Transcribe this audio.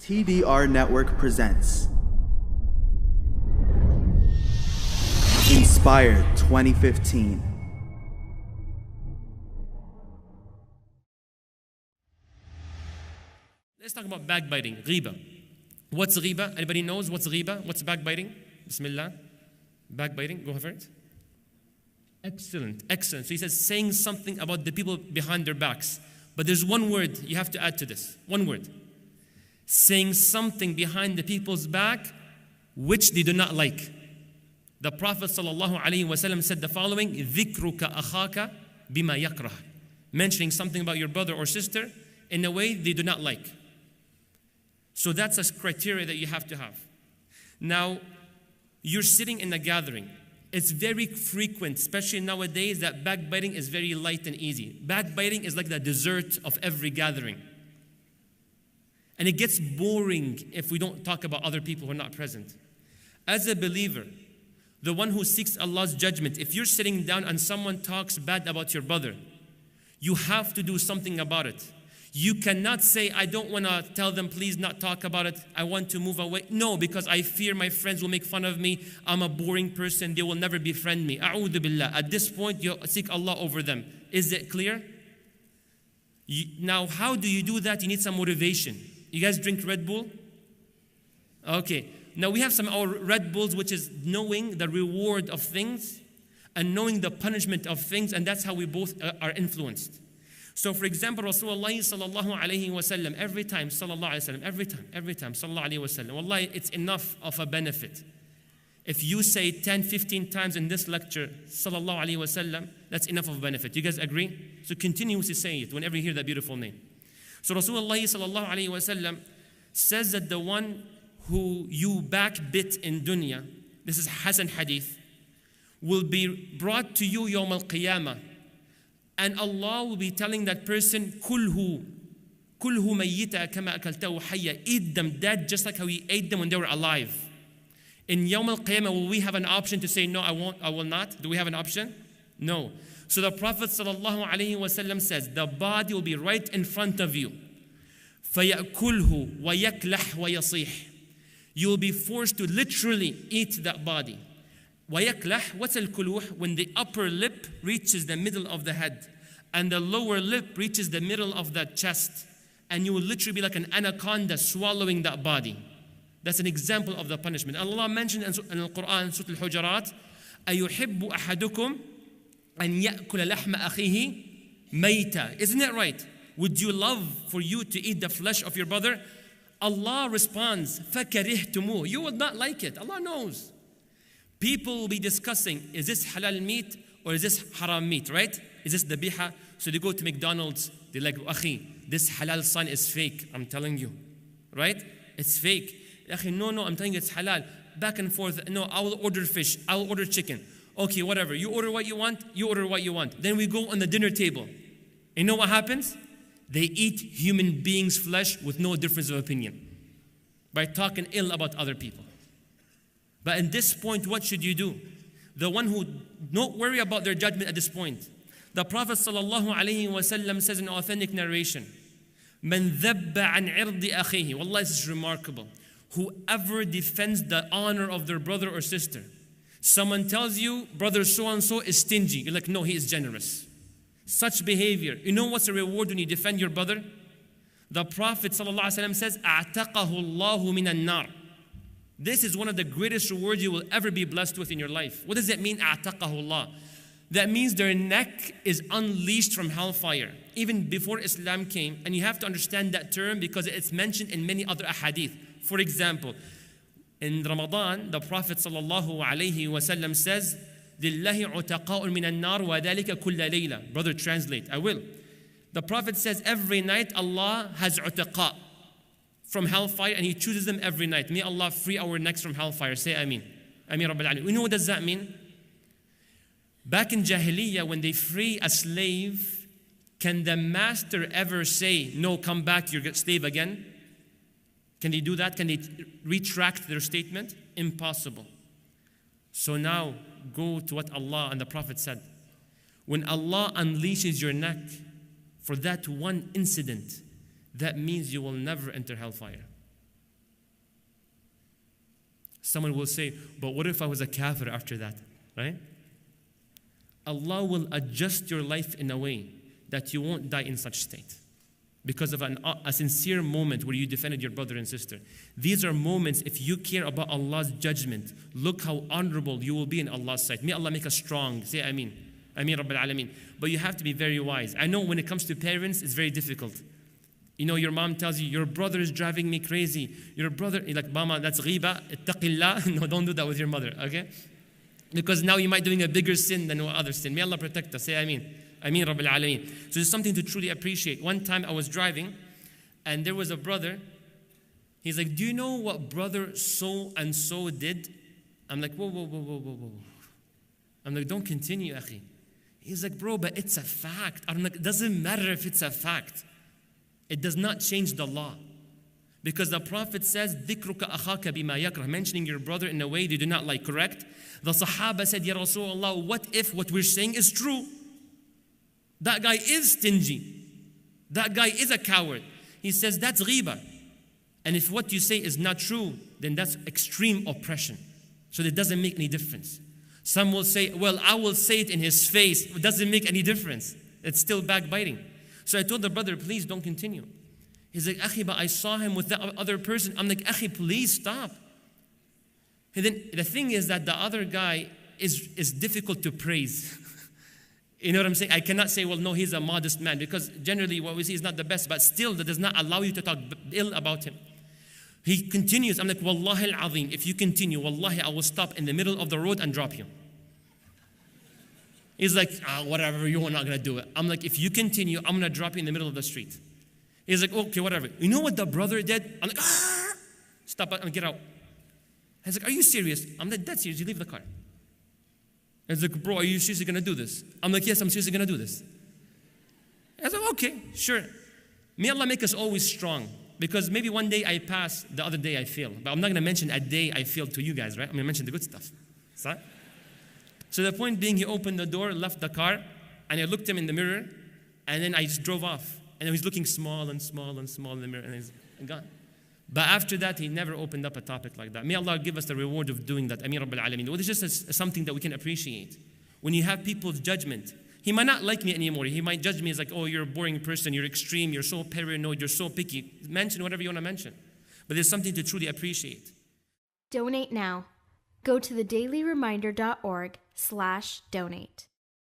TDR Network presents Inspired 2015. Let's talk about backbiting, ghiba. What's ghiba? Anybody knows what's ghiba? What's backbiting? Bismillah. Backbiting, go for it. Excellent, excellent. So he says saying something about the people behind their backs. But there's one word you have to add to this. One word. Saying something behind the people's back which they do not like. The Prophet ﷺ said the following, ذِكْرُكَ أَخَاكَ بِمَا يَكْرَهُ. Mentioning something about your brother or sister in a way they do not like. So that's a criteria that you have to have. Now, you're sitting in a gathering. It's very frequent, especially nowadays, that backbiting is very light and easy. Backbiting is like the dessert of every gathering. And it gets boring if we don't talk about other people who are not present. As a believer, the one who seeks Allah's judgment, if you're sitting down and someone talks bad about your brother, you have to do something about it. You cannot say, I don't want to tell them, please not talk about it. I want to move away. No, because I fear my friends will make fun of me. I'm a boring person. They will never befriend me. A'udhu billah. At this point, you seek Allah over them. Is it clear? Now, how do you do that? You need some motivation. You guys drink Red Bull? Okay. Now, we have some of our Red Bulls, which is knowing the reward of things and knowing the punishment of things, and that's how we both are influenced. So, for example, Rasulullah sallallahu alayhi wa sallam, every time, sallallahu alayhi wa sallam, every time, sallallahu alayhi wa sallam, wallahi, it's enough of a benefit. If you say 10, 15 times in this lecture, sallallahu alayhi wa sallam, that's enough of a benefit. You guys agree? So continuously say it whenever you hear that beautiful name. So Rasulullah sallallahu alayhi wa sallam says that the one who you backbit in dunya, this is Hasan Hadith, will be brought to you yawm al-qiyamah. And Allah will be telling that person, kulhu mayyita kama akaltahu hayya. Eat them dead just like how he ate them when they were alive. In Yawm al-Qiyamah, will we have an option to say, no, I won't, I will not? Do we have an option? No. So the Prophet ﷺ says, the body will be right in front of you. فَيَأْكُلْهُ وَيَكْلَحْ وَيَصِيحْ. You will be forced to literally eat that body. وَيَكْلَحْ, what's al-kuluh? When the upper lip reaches the middle of the head and the lower lip reaches the middle of the chest, and you will literally be like an anaconda swallowing that body. That's an example of the punishment. Allah mentioned in the Quran, Surah Al-Hujurat, أَيُحِبُّ أَحَدُكُمْ أَنْ يَأْكُلَ لَحْمَ أَخِيهِ مَيْتًا. Isn't it right? Would you love for you to eat the flesh of your brother? Allah responds, فَكَرِهْتُمُوهُ. You would not like it. Allah knows. People will be discussing, is this halal meat or is this haram meat, right? Is this dabiha? So they go to McDonald's, they're like, Akhi, this halal sign is fake, I'm telling you, right? It's fake. Akhi, no, I'm telling you it's halal. Back and forth, no, I will order fish, I will order chicken. Okay, whatever, you order what you want, you order what you want. Then we go on the dinner table. You know what happens? They eat human beings' flesh with no difference of opinion by talking ill about other people. But at this point, what should you do? The one who, don't worry about their judgment at this point. The Prophet ﷺ says in authentic narration, مَنْ ذَبَّ عَنْ عِرْضِ أَخِيهِ. Wallah, this is remarkable. Whoever defends the honor of their brother or sister. Someone tells you, brother so-and-so is stingy. You're like, no, he is generous. Such behavior. You know what's the reward when you defend your brother? The Prophet ﷺ says, أَعْتَقَهُ اللَّهُ مِنَ النَّارِ. This is one of the greatest rewards you will ever be blessed with in your life. What does that mean, أَعْتَقَهُ اللَّهُ? That means their neck is unleashed from hellfire, even before Islam came. And you have to understand that term because it's mentioned in many other ahadith. For example, in Ramadan, the Prophet ﷺ says, لِلَّهِ عُتَقَاءٌ مِنَ النَّارِ وَذَلِكَ كُلَّ لَيْلَةٍ. Brother, translate. I will. The Prophet says every night Allah has utaqa from hellfire, and He chooses them every night. May Allah free our necks from hellfire. Say Ameen. Ameen Rabbil Alameen. You know what does that mean? Back in Jahiliyyah, when they free a slave, can the master ever say, no, come back, you're a slave again? Can they do that? Can they retract their statement? Impossible. So now, go to what Allah and the Prophet said. When Allah unleashes your neck for that one incident, that means you will never enter hellfire. Someone will say, but what if I was a kafir after that, right? Allah will adjust your life in a way that you won't die in such state because of a sincere moment where you defended your brother and sister. These are moments, if you care about Allah's judgment, look how honorable you will be in Allah's sight. May Allah make us strong. Say Ameen. Ameen Rabbil Alameen. But you have to be very wise. I know when it comes to parents, it's very difficult. You know, your mom tells you, your brother is driving me crazy. Your brother, you're like, Mama, that's ghiba, ittaqillah. No, don't do that with your mother, okay? Because now you might be doing a bigger sin than other sin. May Allah protect us. Say Ameen. Ameen Rabbil Alameen. So it's something to truly appreciate. One time I was driving, and there was a brother. He's like, do you know what brother so and so did? I'm like, whoa, whoa, whoa, whoa, whoa, whoa. I'm like, don't continue, akhi. He's like, bro, but it's a fact. I'm like, it doesn't matter if it's a fact. It does not change the law. Because the Prophet says, ذِكْرُكَ أَخَاكَ بِمَا يَكْرَهُ, mentioning your brother in a way they do not like, correct? The Sahaba said, Ya Rasulullah, what if what we're saying is true? That guy is stingy. That guy is a coward. He says, that's ghiba. And if what you say is not true, then that's extreme oppression. So it doesn't make any difference. Some will say, well, I will say it in his face. It doesn't make any difference. It's still backbiting. So I told the brother, please don't continue. He's like, Akhi, but I saw him with the other person. I'm like, Akhi, please stop. And then the thing is that the other guy is difficult to praise. You know what I'm saying? I cannot say, well, no, he's a modest man, because generally what we see is not the best, but still that does not allow you to talk ill about him. He continues. I'm like, Wallahi al-azim, if you continue, Wallahi, I will stop in the middle of the road and drop you. He's like, whatever, you're not going to do it. I'm like, if you continue, I'm going to drop you in the middle of the street. He's like, okay, whatever. You know what the brother did? I'm like, stop and get out. He's like, are you serious? I'm like, that's serious. You leave the car. He's like, bro, are you seriously going to do this? I'm like, yes, I'm seriously going to do this. I was like, okay, sure. May Allah make us always strong. Because maybe one day I pass, the other day I fail. But I'm not going to mention a day I failed to you guys, right? I'm going to mention the good stuff. So the point being, he opened the door, left the car, and I looked him in the mirror, and then I just drove off. And he's looking small and small and small in the mirror, and he's gone. But after that, he never opened up a topic like that. May Allah give us the reward of doing that. Ameen Rabbil Alameen. Well, it's just something that we can appreciate. When you have people's judgment, he might not like me anymore. He might judge me as like, oh, you're a boring person, you're extreme, you're so paranoid, you're so picky. Mention whatever you want to mention. But there's something to truly appreciate. Donate now. Go to thedailyreminder.org/donate.